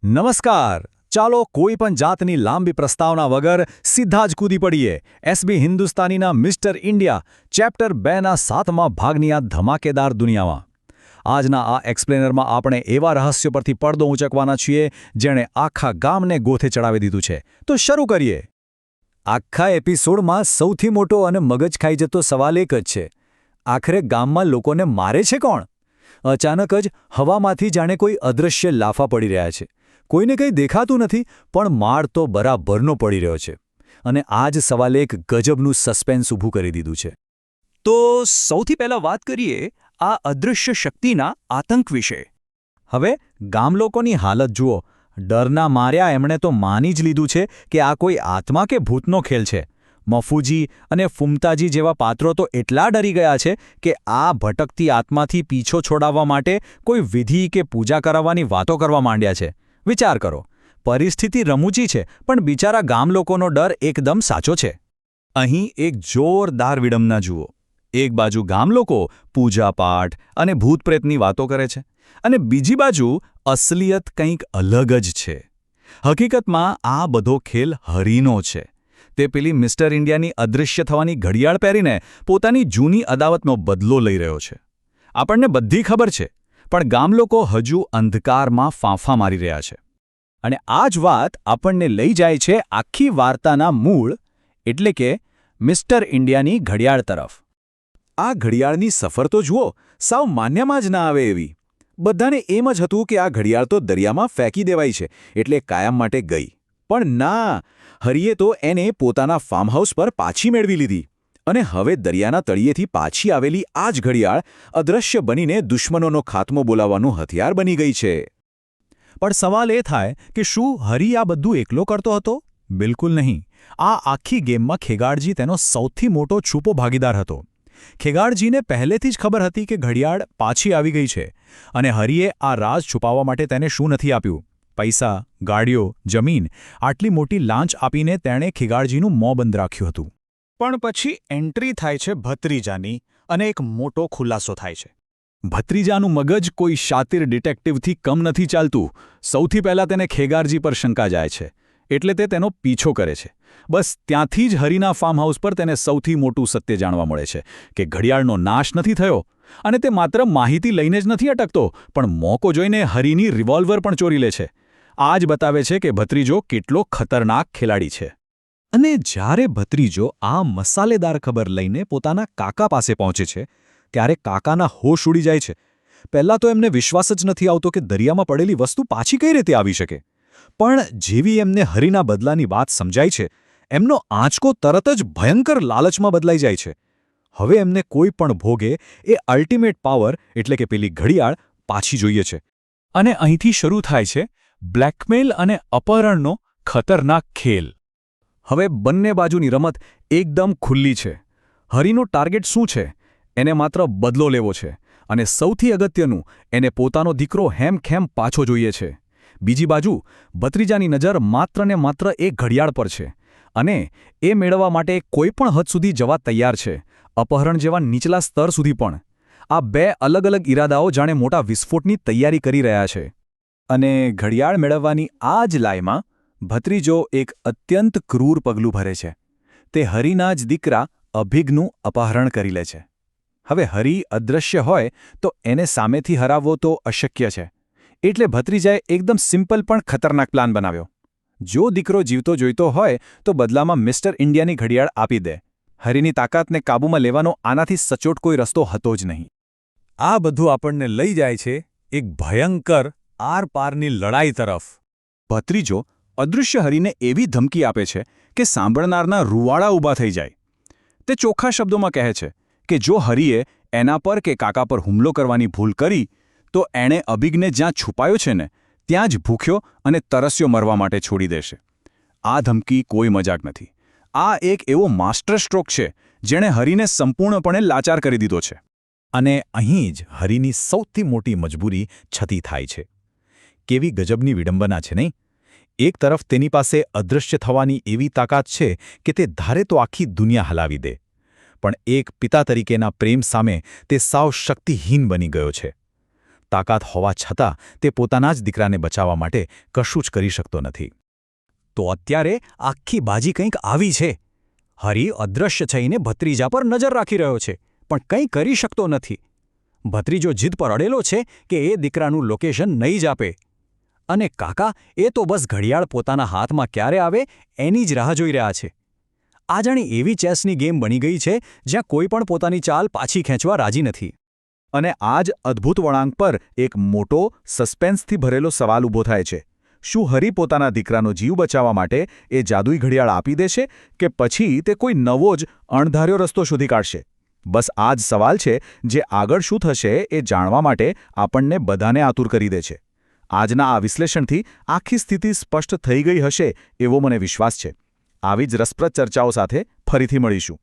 નમસ્કાર. ચાલો કોઈ પણ જાતની લાંબી પ્રસ્તાવના વગર સીધા જ કૂદી પડીએ એસબી હિન્દુસ્તાનીના મિસ્ટર ઇન્ડિયા ચેપ્ટર 2ના 7મા ભાગની આ ધમાકેદાર દુનિયામાં. આજના આ એક્સપ્લેનરમાં આપણે એવા રહસ્યો પરથી પડદો ઊંચકવાના છીએ જેણે આખા ગામને ગોથે ચડાવી દીધું છે. તો શરૂ કરીએ. આખા એપિસોડમાં સૌથી મોટો અને મગજ ખાઈ જતો સવાલ એક જ છે, આખરે ગામમાં લોકોને મારે છે કોણ? અચાનક જ હવામાંથી જાણે કોઈ અદૃશ્ય લાફા પડી રહ્યા છે. કોઈને કંઈ દેખાતું નથી, પણ માળ તો બરાબરનો પડી રહ્યો છે. અને આ જ સવાલે એક ગજબનું સસ્પેન્સ ઊભું કરી દીધું છે. તો સૌથી પહેલા વાત કરીએ આ અદૃશ્ય શક્તિના આતંક વિશે. હવે ગામલોકોની હાલત જુઓ. ડરના માર્યા એમણે તો માની જ લીધું છે કે આ કોઈ આત્મા કે ભૂતનો ખેલ છે. મફુજી અને ફુમતાજી જેવા પાત્રો તો એટલા ડરી ગયા છે કે આ ભટકતી આત્માથી પીછો છોડાવવા માટે કોઈ વિધિ કે પૂજા કરાવવાની વાતો કરવા માંડ્યા છે. વિચાર કરો, પરિસ્થિતિ રમૂજી છે, પણ બિચારા ગામલોકોનો ડર એકદમ સાચો છે. અહીં એક જોરદાર વિડંબના જુઓ. એક બાજુ ગામલોકો પૂજાપાઠ અને ભૂતપ્રેતની વાતો કરે છે, અને બીજી બાજુ અસલિયત કંઈક અલગ જ છે. હકીકતમાં આ બધો ખેલ હરીનો છે. તે પેલી મિસ્ટર ઇન્ડિયાની અદૃશ્ય થવાની ઘડિયાળ પહેરીને પોતાની જૂની અદાવતનો બદલો લઈ રહ્યો છે. આપણને બધી ખબર છે, પણ ગામલોકો હજુ અંધકારમાં ફાંફા મારી રહ્યા છે. અને આ જ વાત આપણને લઈ જાય છે આખી વાર્તાના મૂળ એટલે કે મિસ્ટર ઇન્ડિયાની ઘડિયાળ તરફ. આ ઘડિયાળની સફર તો જુઓ, સાવ માન્યમાં જ ના આવે એવી. બધાને એમ જ હતું કે આ ઘડિયાળ તો દરિયામાં ફેંકી દેવાઈ છે એટલે કાયમ માટે ગઈ. પણ ના, હરીએ તો એને પોતાના ફાર્મહાઉસ પર પાછી મેળવી લીધી. અને હવે દરિયાના તળિયેથી પાછી આવેલી આ જ ઘડિયાળ અદૃશ્ય બનીને દુશ્મનોનો ખાત્મો બોલાવવાનું હથિયાર બની ગઈ છે. પણ સવાલ એ થાય કે શું હરી આ બધું એકલો કરતો હતો? બિલકુલ નહીં. આ આખી ગેમમાં ખેગાડજી તેનો સૌથી મોટો છુપો ભાગીદાર હતો. ખેગાડજીને પહેલેથી જ ખબર હતી કે ઘડિયાળ પાછી આવી ગઈ છે, અને હરીએ આ રાજ છુપાવવા માટે તેને શું નથી આપ્યું? પૈસા, ગાડીઓ, જમીન. આટલી મોટી લાંચ આપીને તેણે ખેગાડજીનું મોં બંધ રાખ્યું હતું. પણ પછી એન્ટ્રી થાય છે ભત્રીજાની, અને એક મોટો ખુલાસો થાય છે. ભત્રીજાનું મગજ કોઈ શાતિર ડિટેક્ટિવથી કમ નથી ચાલતું. સૌથી પહેલાં તેને ખેગારજી પર શંકા જાય છે, એટલે તે તેનો પીછો કરે છે. બસ ત્યાંથી જ હરીના ફાર્મહાઉસ પર તેને સૌથી મોટું સત્ય જાણવા મળે છે કે ઘડિયાળનો નાશ નથી થયો, અને તે માત્ર માહિતી લઈને જ નથી અટકતો, પણ મોકો જોઈને હરીની રિવોલ્વર પણ ચોરી લે છે. આ જ બતાવે છે કે ભત્રીજો કેટલો ખતરનાક ખેલાડી છે. અને જ્યારે ભત્રીજો આ મસાલેદાર ખબર લઈને પોતાના કાકા પાસે પહોંચે છે, ત્યારે કાકાના હોશ ઉડી જાય છે. પહેલાં તો એમને વિશ્વાસ જ નથી આવતો કે દરિયામાં પડેલી વસ્તુ પાછી કઈ રીતે આવી શકે. પણ જેવી એમને હરીના બદલાની વાત સમજાય છે, એમનો આંચકો તરત જ ભયંકર લાલચમાં બદલાઈ જાય છે. હવે એમને કોઈ પણ ભોગે એ અલ્ટિમેટ પાવર એટલે કે પેલી ઘડિયાળ પાછી જોઈએ છે. અને અહીંથી શરૂ થાય છે બ્લેકમેલ અને અપહરણનો ખતરનાક ખેલ. હવે બંને બાજુની રમત એકદમ ખુલ્લી છે. હરીનો ટાર્ગેટ શું છે? એને માત્ર બદલો લેવો છે, અને સૌથી અગત્યનું, એને પોતાનો દીકરો હેમખેમ પાછો જોઈએ છે. બીજી બાજુ ભત્રીજાની નજર માત્ર ને માત્ર એક ઘડિયાળ પર છે, અને એ મેળવવા માટે કોઈ પણ હદ સુધી જવા તૈયાર છે, અપહરણ જેવા નીચલા સ્તર સુધી પણ. આ બે અલગ અલગ ઈરાદાઓ જાણે મોટા વિસ્ફોટની તૈયારી કરી રહ્યા છે. અને ઘડિયાળ મેળવવાની આ જ લાયમાં ભત્રીજો એક અત્યંત ક્રૂર પગલું ભરે છે. તે હરીના જ દીકરા અભિગનું અપહરણ કરી લે છે. હવે હરી અદૃશ્ય હોય તો એને સામેથી હરાવવો તો અશક્ય છે. એટલે ભત્રીજાએ એકદમ સિમ્પલ પણ ખતરનાક પ્લાન બનાવ્યો. જો દીકરો જીવતો જોઈતો હોય તો બદલામાં મિસ્ટર ઇન્ડિયાની ઘડિયાળ આપી દે. હરીની તાકાતને કાબૂમાં લેવાનો આનાથી સચોટ કોઈ રસ્તો હતો જ નહીં. આ બધું આપણને લઈ જાય છે એક ભયંકર આરપારની લડાઈ તરફ. ભત્રીજો અદૃશ્ય હરીને એવી ધમકી આપે છે કે સાંભળનારના રૂવાડા ઊભા થઈ જાય. તે ચોખ્ખા શબ્દોમાં કહે છે કે જો હરીએ એના પર કે કાકા પર હુમલો કરવાની ભૂલ કરી તો એણે અભિગને જ્યાં છુપાયો છે ને ત્યાં જ ભૂખ્યો અને તરસ્યો મરવા માટે છોડી દેશે. આ ધમકી કોઈ મજાક નથી. આ એક એવો માસ્ટર સ્ટ્રોક છે જેણે હરીને સંપૂર્ણપણે લાચાર કરી દીધો છે. અને અહીં જ હરીની સૌથી મોટી મજબૂરી છતી થાય છે. કેવી ગજબની વિડંબના છે નહીં? એક તરફ તેની પાસે અદૃશ્ય થવાની એવી તાકાત છે કે તે ધારે તો આખી દુનિયા હલાવી દે, પણ એક પિતા તરીકેના પ્રેમ સામે તે સાવ શક્તિહીન બની ગયો છે. તાકાત હોવા છતાં તે પોતાના જ દીકરાને બચાવવા માટે કશું જ કરી શકતો નથી. તો અત્યારે આખી બાજી કંઈક આવી છે. હરિ અદૃશ્ય થઈને ભત્રીજા પર નજર રાખી રહ્યો છે, પણ કંઈ કરી શકતો નથી. ભત્રીજો જીદ પર અડેલો છે કે એ દીકરાનું લોકેશન નહીં જ આપે. અને કાકા એ તો બસ ઘડિયાળ પોતાના હાથમાં ક્યારે આવે એની જ રાહ જોઈ રહ્યા છે. આ જાણે એવી ચેસની ગેમ બની ગઈ છે જ્યાં કોઈ પણ પોતાની ચાલ પાછી ખેંચવા રાજી નથી. અને આ જ અદ્ભુત વળાંક પર એક મોટો સસ્પેન્સથી ભરેલો સવાલ ઊભો થાય છે. શું હરિ પોતાના દીકરાનો જીવ બચાવવા માટે એ જાદુઈ ઘડિયાળ આપી દેશે કે પછી તે કોઈ નવો જ અણધાર્યો રસ્તો શોધી કાઢશે? બસ આ જ સવાલ છે જે આગળ શું થશે એ જાણવા માટે આપણને બધાને આતુર કરી દે છે. આજના આ વિશ્લેષણથી આખી સ્થિતિ સ્પષ્ટ થઈ ગઈ હશે એવો મને વિશ્વાસ છે. આવી જ રસપ્રદ ચર્ચાઓ સાથે ફરીથી મળીશું.